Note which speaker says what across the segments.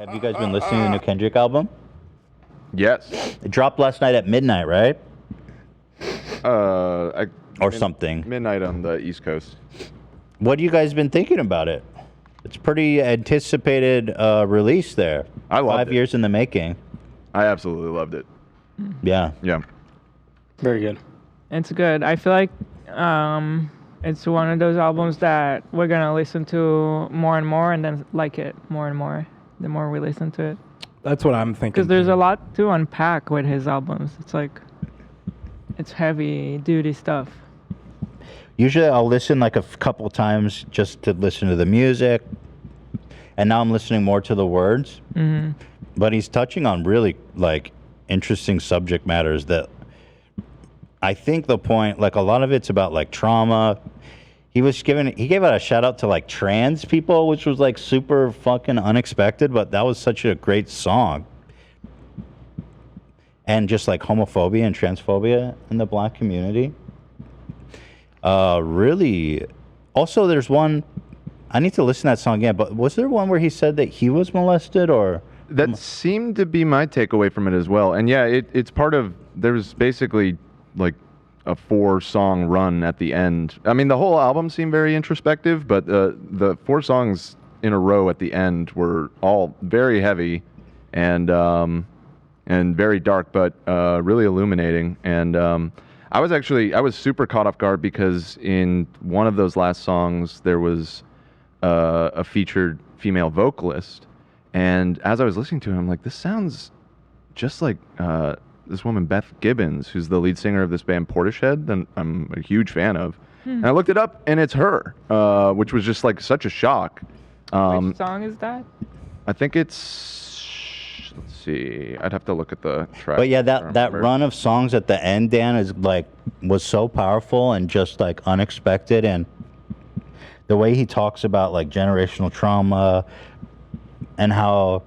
Speaker 1: Have you guys been listening to the new Kendrick album?
Speaker 2: Yes.
Speaker 1: It dropped last night at midnight, right?
Speaker 2: Or
Speaker 1: something.
Speaker 2: Midnight on the East Coast.
Speaker 1: What have you guys been thinking about it? It's pretty anticipated release there.
Speaker 2: I loved
Speaker 1: 5 years in the making.
Speaker 2: I absolutely loved it.
Speaker 1: Yeah.
Speaker 2: Yeah.
Speaker 3: Very good.
Speaker 4: It's good. I feel like it's one of those albums that we're gonna listen to more and more, and then like it more and more the more we listen to it.
Speaker 3: That's what I'm thinking.
Speaker 4: Because there's a lot to unpack with his albums. It's like it's heavy duty stuff.
Speaker 1: Usually I'll listen like a couple times just to listen to the music, and now I'm listening more to the words.
Speaker 4: Mm-hmm.
Speaker 1: But he's touching on really like interesting subject matters that I think the point, like a lot of it's about like trauma. He gave out a shout out to like trans people, which was like super fucking unexpected, but that was such a great song. And just like homophobia and transphobia in the black community. Really. Also, there's one, I need to listen to that song again, but was there one where he said that he was molested or?
Speaker 2: That seemed to be my takeaway from it as well. And yeah, it's part of, there was basically like a 4-song run at the end. I mean, the whole album seemed very introspective, but the 4 songs in a row at the end were all very heavy and very dark, but really illuminating. And I was super caught off guard because in one of those last songs there was a featured female vocalist, and as I was listening to it, I'm like, this sounds just like this woman Beth Gibbons, who's the lead singer of this band Portishead, that I'm a huge fan of. And I looked it up, and it's her, which was just like such a shock.
Speaker 4: Which song is that?
Speaker 2: I think it's, let's see, I'd have to look at the track.
Speaker 1: But yeah, that run of songs at the end, Dan, was so powerful and just like unexpected, and the way he talks about like generational trauma and how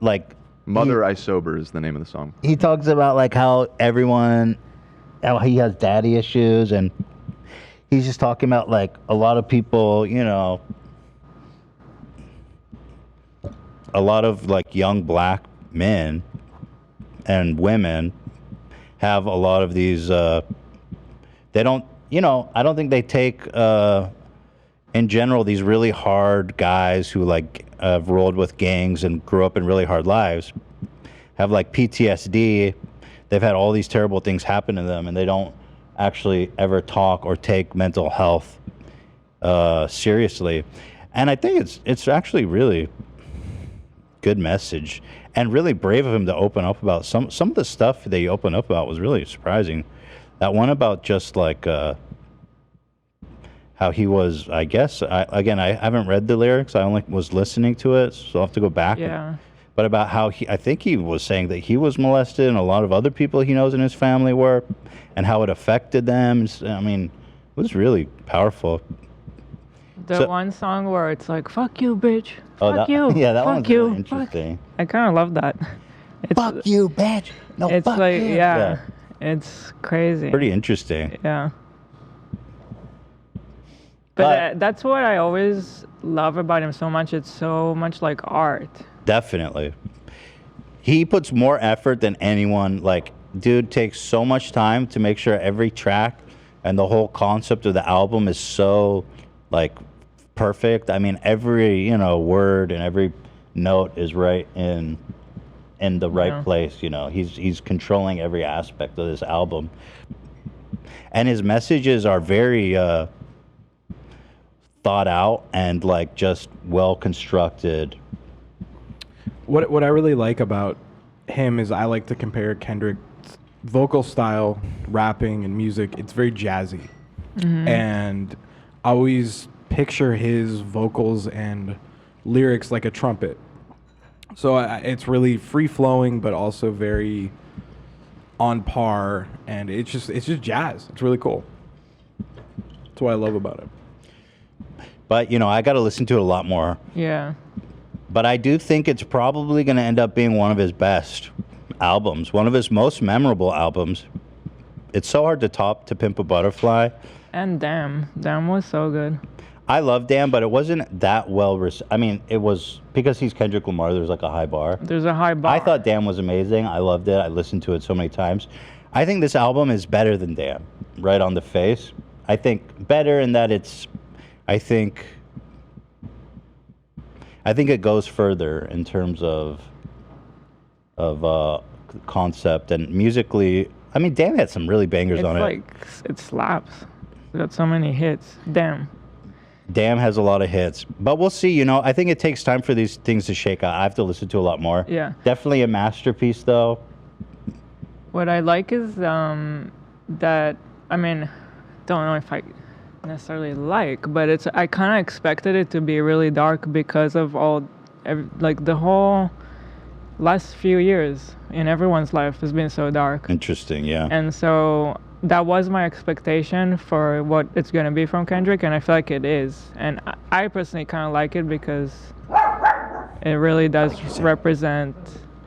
Speaker 1: like
Speaker 2: Mother I Sober is the name of the song.
Speaker 1: He talks about like how he has daddy issues, and he's just talking about like a lot of people, you know, a lot of like young black men and women have a lot of these, they don't, you know, I don't think they take, in general, these really hard guys who like have rolled with gangs and grew up in really hard lives have like PTSD. They've had all these terrible things happen to them, and they don't actually ever talk or take mental health seriously. And I think it's actually really good message and really brave of him to open up about some of the stuff that he opened up about was really surprising. That one about just like how he was, I guess, I haven't read the lyrics. I only was listening to it, so I'll have to go back.
Speaker 4: Yeah.
Speaker 1: But about how I think he was saying that he was molested and a lot of other people he knows in his family were, and how it affected them. I mean, it was really powerful.
Speaker 4: The one song where it's like, fuck you, bitch. Fuck you.
Speaker 1: Yeah, that
Speaker 4: fuck
Speaker 1: one's
Speaker 4: you.
Speaker 1: really interesting.
Speaker 4: I kind of love that.
Speaker 1: Fuck you, bitch. No,
Speaker 4: it's
Speaker 1: fuck
Speaker 4: like,
Speaker 1: you.
Speaker 4: yeah, it's crazy.
Speaker 1: Pretty interesting.
Speaker 4: Yeah. But that's what I always love about him so much. It's so much like art.
Speaker 1: Definitely. He puts more effort than anyone. Like, dude takes so much time to make sure every track and the whole concept of the album is so, like, perfect. I mean, every, you know, word and every note is right in the right place, you know. He's controlling every aspect of this album. And his messages are very thought out and, like, just well constructed.
Speaker 3: What I really like about him is I like to compare Kendrick's vocal style, rapping, and music. It's very jazzy.
Speaker 4: Mm-hmm.
Speaker 3: And I always picture his vocals and lyrics like a trumpet. So it's really free-flowing, but also very on par. And it's just jazz. It's really cool. That's what I love about it.
Speaker 1: But, you know, I got to listen to it a lot more.
Speaker 4: Yeah.
Speaker 1: But I do think it's probably going to end up being one of his best albums, one of his most memorable albums. It's so hard to top To Pimp a Butterfly.
Speaker 4: And Damn was so good.
Speaker 1: I love Damn, but it wasn't that well. I mean, it was because he's Kendrick Lamar. There's like a high bar.
Speaker 4: There's a high bar.
Speaker 1: I thought Damn was amazing. I loved it. I listened to it so many times. I think this album is better than Damn, right on the face. I think better in that it's. I think it goes further in terms of concept and musically. I mean, Damn had some really bangers
Speaker 4: It's
Speaker 1: on
Speaker 4: like, it slaps. It's got so many hits. Damn.
Speaker 1: Damn has a lot of hits, but we'll see. You know, I think it takes time for these things to shake out. I have to listen to a lot more.
Speaker 4: Yeah.
Speaker 1: Definitely a masterpiece, though.
Speaker 4: What I like is that, I mean, don't know if I necessarily like, but I kind of expected it to be really dark because of like the whole last few years in everyone's life has been so dark.
Speaker 1: Interesting, yeah.
Speaker 4: And so that was my expectation for what it's going to be from Kendrick, and I feel like it is. And I personally kind of like it because it really does represent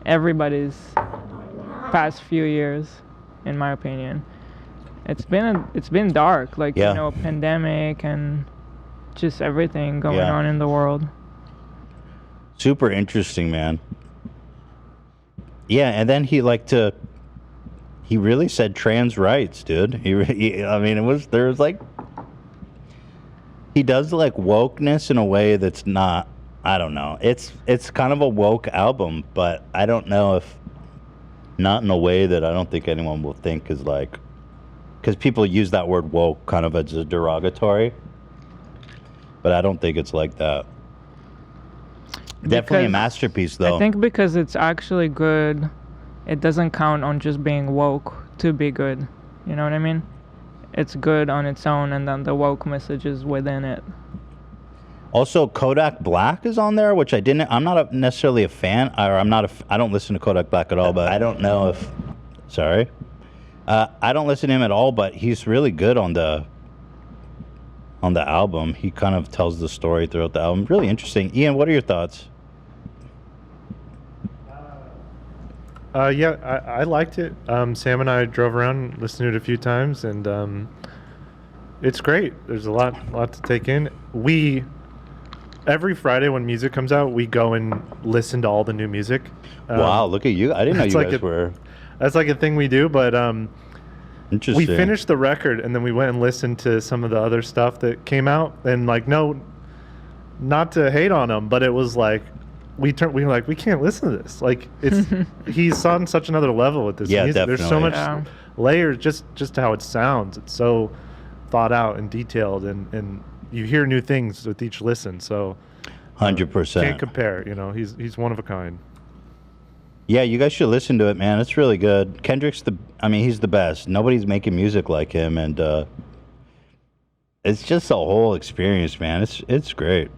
Speaker 4: everybody's past few years, in my opinion. It's been dark, like,
Speaker 1: yeah.
Speaker 4: You know, pandemic and just everything going
Speaker 1: Yeah.
Speaker 4: on in the world.
Speaker 1: Super interesting, man. Yeah, and then he really said trans rights, dude. I mean, there was like, he does like wokeness in a way that's not, I don't know. It's kind of a woke album, but I don't know if, not in a way that I don't think anyone will think is like, because people use that word woke kind of as a derogatory, but I don't think it's like that. Definitely a masterpiece, though.
Speaker 4: I think because it's actually good, it doesn't count on just being woke to be good. You know what I mean? It's good on its own, and then the woke message is within it.
Speaker 1: Also, Kodak Black is on there, which I'm not necessarily a fan, or I don't listen to Kodak Black at all, but I don't know if, sorry. I don't listen to him at all, but he's really good on the album. He kind of tells the story throughout the album. Really interesting. Ian, what are your thoughts?
Speaker 5: Yeah, I liked it. Sam and I drove around, listened to it a few times, and it's great. There's a lot to take in. Every Friday when music comes out, we go and listen to all the new music.
Speaker 1: Wow, look at you. I didn't know you guys were...
Speaker 5: That's like a thing we do, but
Speaker 1: interesting.
Speaker 5: We finished the record, and then we went and listened to some of the other stuff that came out, and like, no, not to hate on him, but it was like, we were like, we can't listen to this. Like, it's he's on such another level with this music.
Speaker 1: Definitely.
Speaker 5: There's so much layers, just how it sounds. It's so thought out and detailed, and you hear new things with each listen. So
Speaker 1: 100%.
Speaker 5: Can't compare. You know, he's one of a kind.
Speaker 1: Yeah, you guys should listen to it, man. It's really good. Kendrick's he's the best. Nobody's making music like him, and it's just a whole experience, man. It's great.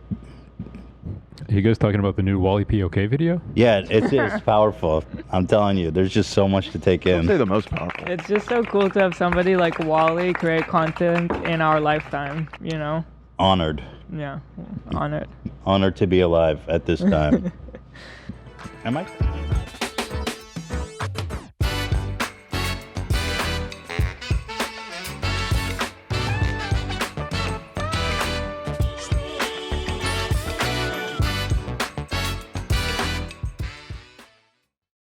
Speaker 6: Are you guys talking about the new Wally P.O.K. video?
Speaker 1: Yeah, it's powerful. I'm telling you, there's just so much to take in.
Speaker 2: I'd say the most powerful.
Speaker 4: It's just so cool to have somebody like Wally create content in our lifetime, you know?
Speaker 1: Honored.
Speaker 4: Yeah, honored.
Speaker 1: Honored to be alive at this time. Am I?